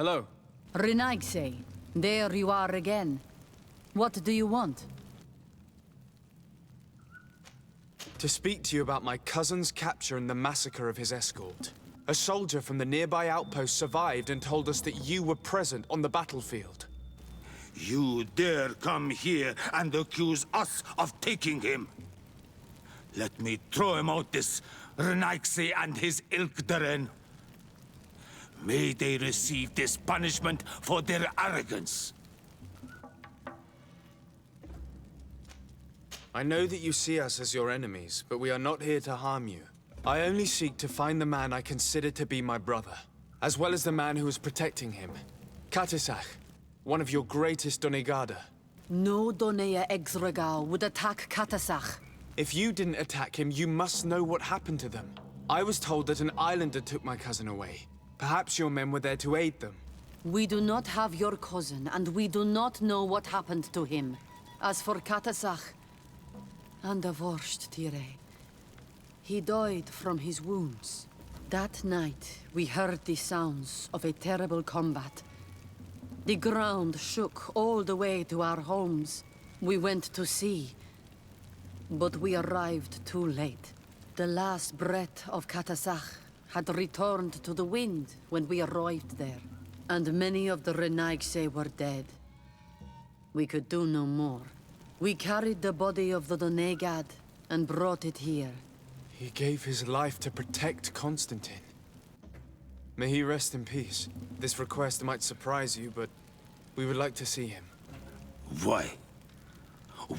Hello. Renaigse, there you are again. What do you want? To speak to you about my cousin's capture and the massacre of his escort. A soldier from the nearby outpost survived and told us that you were present on the battlefield. You dare come here and accuse us of taking him? Let me throw him out this Renaigse and his ilk, Daren. May they receive this punishment for their arrogance. I know that you see us as your enemies, but we are not here to harm you. I only seek to find the man I consider to be my brother, as well as the man who is protecting him. Katisach, one of your greatest Donegada. No Donea Exregao would attack Katasach. If you didn't attack him, you must know what happened to them. I was told that an islander took my cousin away. Perhaps your men were there to aid them. We do not have your cousin, and we do not know what happened to him. As for Katasach, and the Vorst Tire, he died from his wounds. That night, we heard the sounds of a terrible combat. The ground shook all the way to our homes. We went to see, but we arrived too late. The last breath of Katasach had returned to the wind when we arrived there, and many of the Renaigse were dead. We could do no more. We carried the body of the Donegad and brought it here. He gave his life to protect Constantin. May he rest in peace. This request might surprise you, but we would like to see him. Why?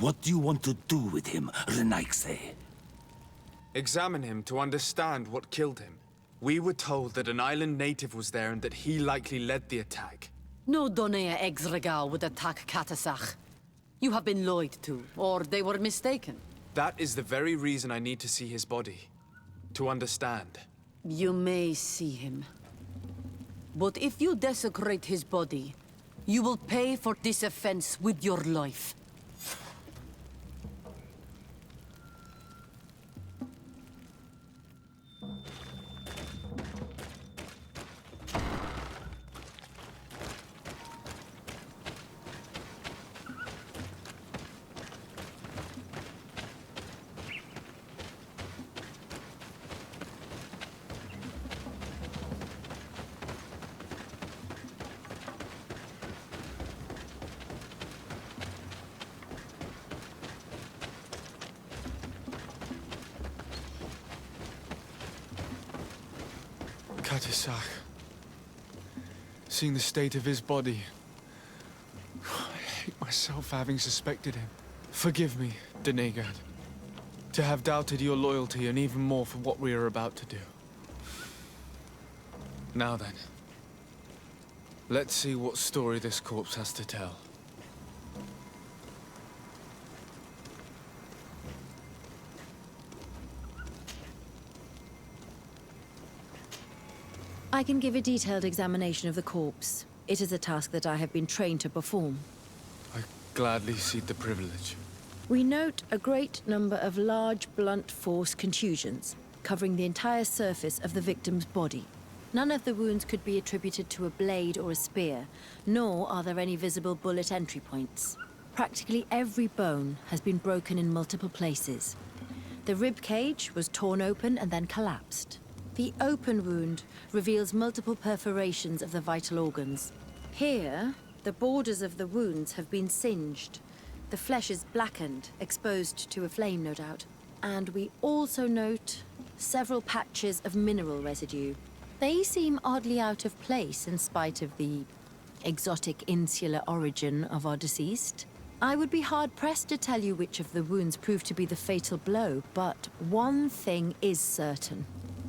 What do you want to do with him, Renaigse? Examine him to understand what killed him. We were told that an island native was there and that he likely led the attack. No Donea Exregao would attack Katasach. You have been lied to, or they were mistaken. That is the very reason I need to see his body. To understand. You may see him. But if you desecrate his body, you will pay for this offense with your life. Katisach. Seeing the state of his body. I hate myself for having suspected him. Forgive me, Donegad. To have doubted your loyalty and even more for what we are about to do. Now then. Let's see what story this corpse has to tell. I can give a detailed examination of the corpse. It is a task that I have been trained to perform. I gladly cede the privilege. We note a great number of large, blunt force contusions, covering the entire surface of the victim's body. None of the wounds could be attributed to a blade or a spear, nor are there any visible bullet entry points. Practically every bone has been broken in multiple places. The rib cage was torn open and then collapsed. The open wound reveals multiple perforations of the vital organs. Here, the borders of the wounds have been singed. The flesh is blackened, exposed to a flame, no doubt. And we also note several patches of mineral residue. They seem oddly out of place in spite of the exotic insular origin of our deceased. I would be hard-pressed to tell you which of the wounds proved to be the fatal blow, but one thing is certain.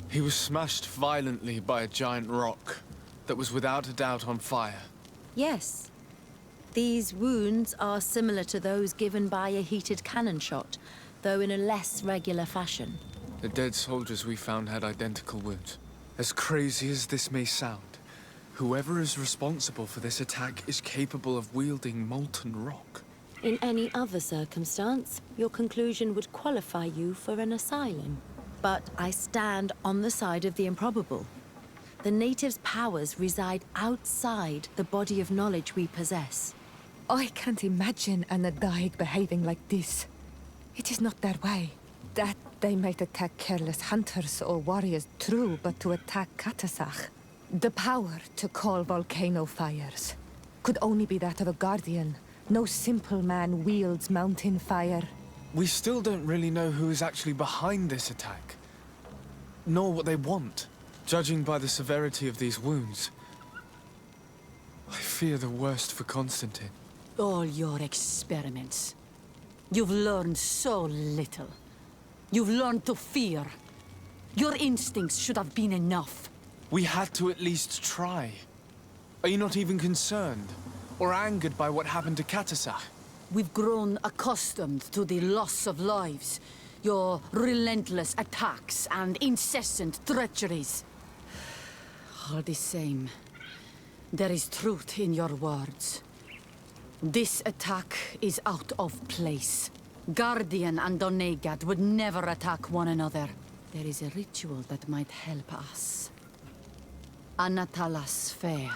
He was smashed violently by a giant rock that was without a doubt on fire. Yes. These wounds are similar to those given by a heated cannon shot, though in a less regular fashion. The dead soldiers we found had identical wounds. As crazy as this may sound, whoever is responsible for this attack is capable of wielding molten rock. In any other circumstance, your conclusion would qualify you for an asylum. But I stand on the side of the improbable. The natives' powers reside outside the body of knowledge we possess. I can't imagine an Adaig behaving like this. It is not their way. That they might attack careless hunters or warriors, true, but to attack Katasach, the power to call volcano fires, could only be that of a guardian. No simple man wields mountain fire. We still don't really know who is actually behind this attack, nor what they want. Judging by the severity of these wounds, I fear the worst for Constantin. All your experiments. You've learned so little. You've learned to fear. Your instincts should have been enough. We had to at least try. Are you not even concerned or angered by what happened to Katasach? We've grown accustomed to the loss of lives, your relentless attacks and incessant treacheries. All the same, there is truth in your words. This attack is out of place. Guardian and Donegad would never attack one another. There is a ritual that might help us. Anatalas Fair.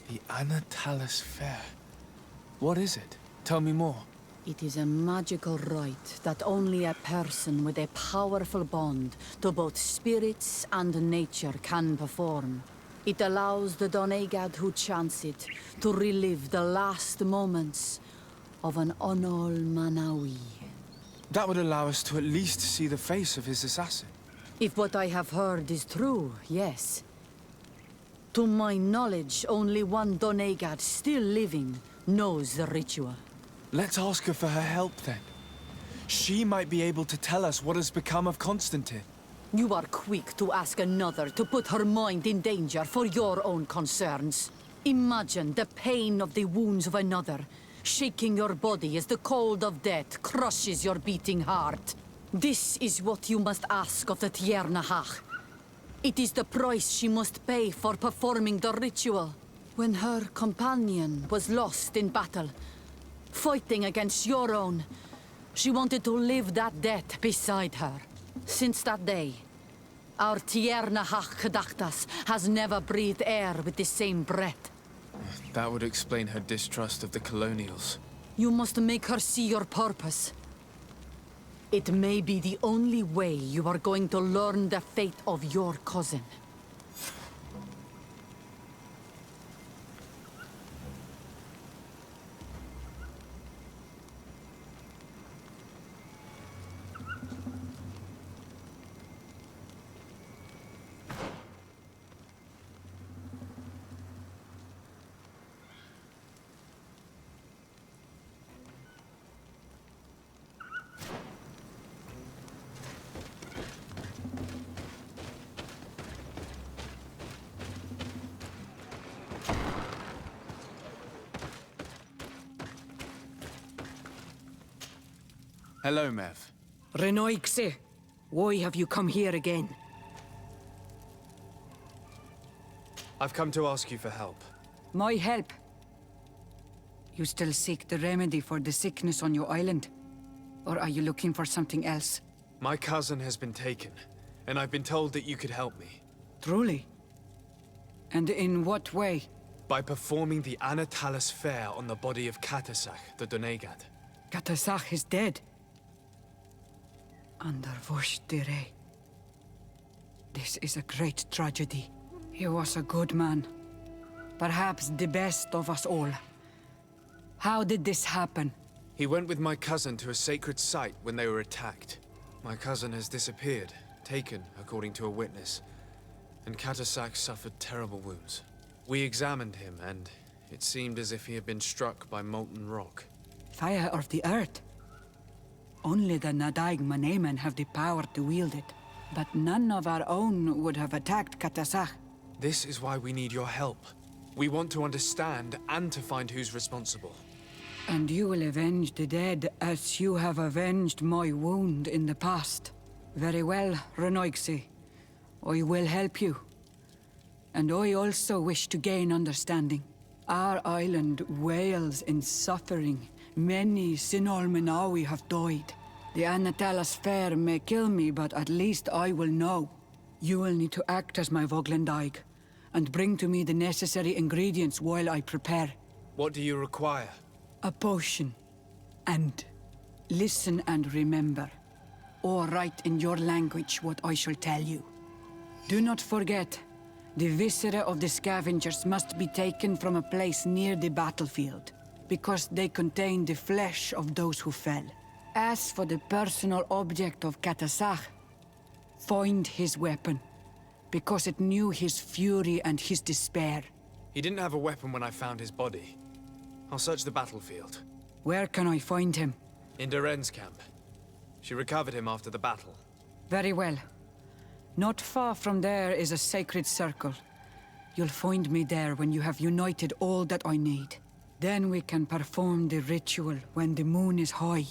The Anatalas Fair. What is it? Tell me more. It is a magical rite that only a person with a powerful bond to both spirits and nature can perform. It allows the Donegad who chants it to relive the last moments of an Onol Manawi. That would allow us to at least see the face of his assassin. If what I have heard is true, yes. To my knowledge, only one Donegad still living knows the ritual. Let's ask her for her help then. She might be able to tell us what has become of Constantin. You are quick to ask another to put her mind in danger for your own concerns. Imagine the pain of the wounds of another, shaking your body as the cold of death crushes your beating heart. This is what you must ask of the Tiernahach. It is the price she must pay for performing the ritual. When her companion was lost in battle, fighting against your own, she wanted to live that death beside her. Since that day, our Tiernahach Kadachtas has never breathed air with the same breath. That would explain her distrust of the colonials. You must make her see your purpose. It may be the only way you are going to learn the fate of your cousin. Hello, Mev. Renoixe, why have you come here again? I've come to ask you for help. My help? You still seek the remedy for the sickness on your island? Or are you looking for something else? My cousin has been taken, and I've been told that you could help me. Truly? And in what way? By performing the Anatalas Fair on the body of Katasach, the Donegad. Katasach is dead. Under Voshtire. This is a great tragedy. He was a good man. Perhaps the best of us all. How did this happen? He went with my cousin to a sacred site when they were attacked. My cousin has disappeared, taken according to a witness, and Katasach suffered terrible wounds. We examined him, and it seemed as if he had been struck by molten rock. Fire of the earth. Only the Nadaig Manemen have the power to wield it. But none of our own would have attacked Katasach. This is why we need your help. We want to understand and to find who's responsible. And you will avenge the dead as you have avenged my wound in the past. Very well, Renoixe. I will help you. And I also wish to gain understanding. Our island wails in suffering. Many Sinol Menawi have died. The Anatalas Fair may kill me, but at least I will know. You will need to act as my Voglendaig, and bring to me the necessary ingredients while I prepare. What do you require? A potion. And listen and remember, or write in your language what I shall tell you. Do not forget, the viscera of the scavengers must be taken from a place near the battlefield, because they contain the flesh of those who fell. As for the personal object of Katasach, find his weapon, because it knew his fury and his despair. He didn't have a weapon when I found his body. I'll search the battlefield. Where can I find him? In Daren's camp. She recovered him after the battle. Very well. Not far from there is a sacred circle. You'll find me there when you have united all that I need. Then we can perform the ritual when the moon is high.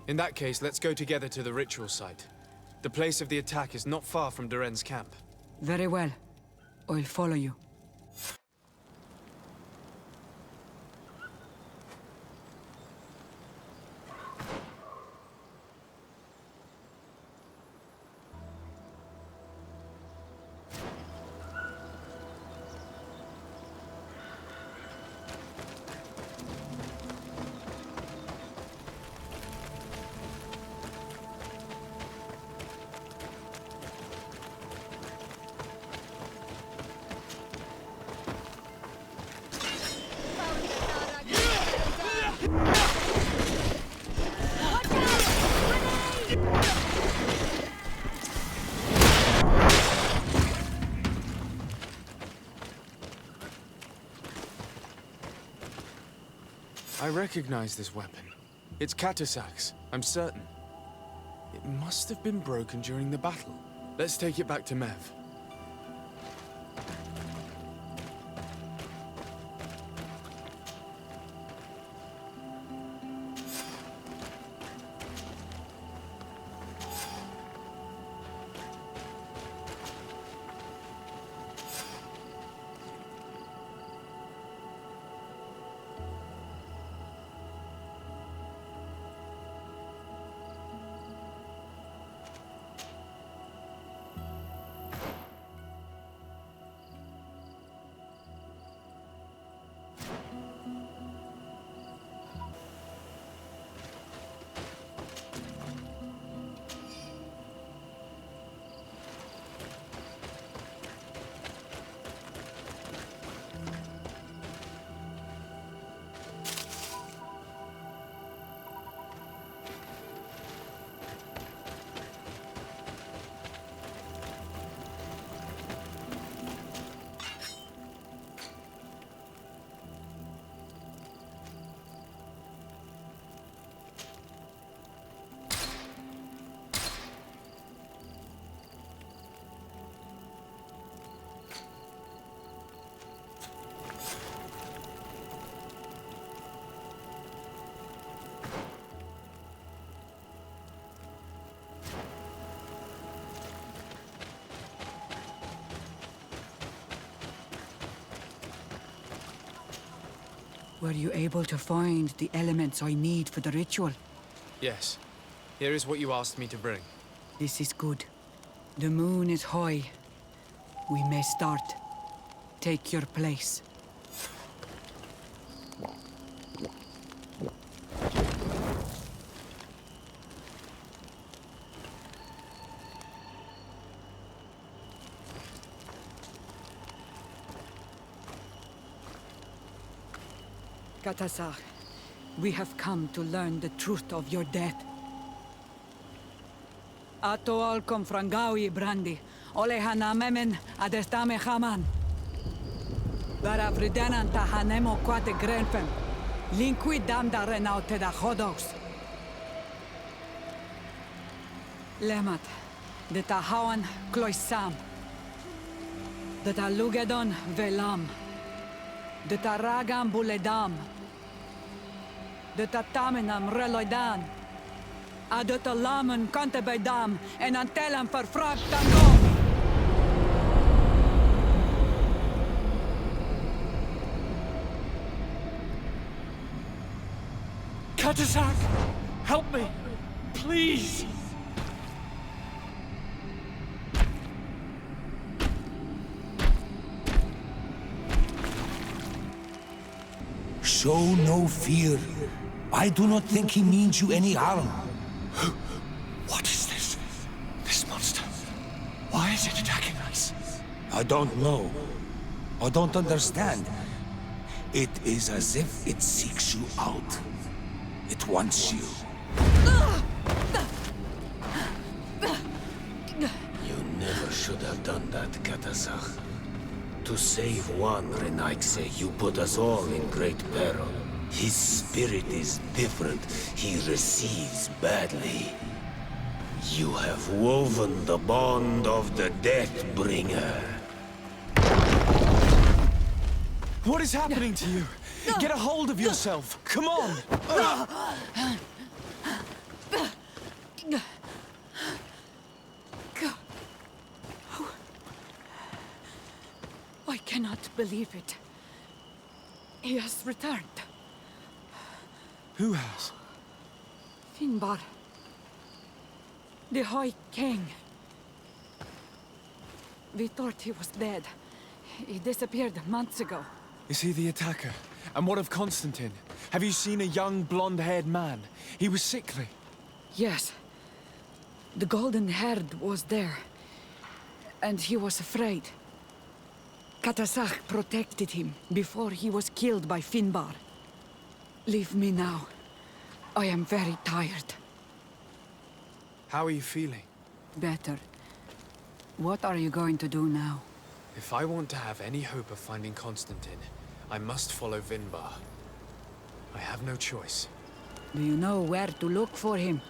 In that case, let's go together to the ritual site. The place of the attack is not far from Daren's camp. Very well. I'll follow you. I recognize this weapon. It's Katasach's, I'm certain. It must have been broken during the battle. Let's take it back to Mev. Were you able to find the elements I need for the ritual? Yes. Here is what you asked me to bring. This is good. The moon is high. We may start. Take your place. Katasach, we have come to learn the truth of your death. Ato alkom frangawi brandi, ole hanamemen adestame haman. Baravridenan tahanemo quate grenfem, linqui damda renaute da chodos. Lemat, de tahawan kloisam, de talugedon velam, de taragam buledam, de tatamenam reloidan, a de talamen kantebedam en antelam verfragt tango. Katasak! Help me! Please! Show no fear. I do not think he means you any harm. What is this? This monster? Why is it attacking us? I don't know. I don't understand. It is as if it seeks you out. It wants you. You never should have done that, Katasak. To save one Renaikse, you put us all in great peril. His spirit is different. He receives badly. You have woven the bond of the Deathbringer. What is happening to you? Get a hold of yourself! Come on! I cannot believe it. He has returned. Who has? Finbar. The High King. We thought he was dead. He disappeared months ago. Is he the attacker? And what of Constantin? Have you seen a young, blonde-haired man? He was sickly. Yes. The golden-haired was there. And he was afraid. Katasak protected him before he was killed by Finbar. Leave me now. I am very tired. How are you feeling? Better. What are you going to do now? If I want to have any hope of finding Constantin, I must follow Vinbar. I have no choice. Do you know where to look for him?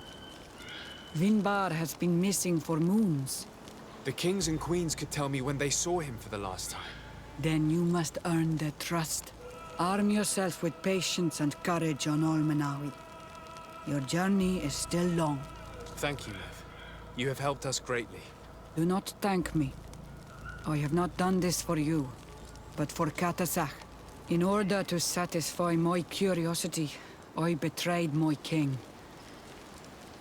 Vinbar has been missing for moons. The kings and queens could tell me when they saw him for the last time. Then you must earn their trust. Arm yourself with patience and courage on Olmenawi. Your journey is still long. Thank you, Lev. You have helped us greatly. Do not thank me. I have not done this for you, but for Katasak. In order to satisfy my curiosity, I betrayed my king.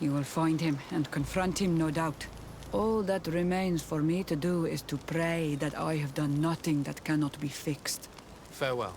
You will find him and confront him, no doubt. All that remains for me to do is to pray that I have done nothing that cannot be fixed. Farewell,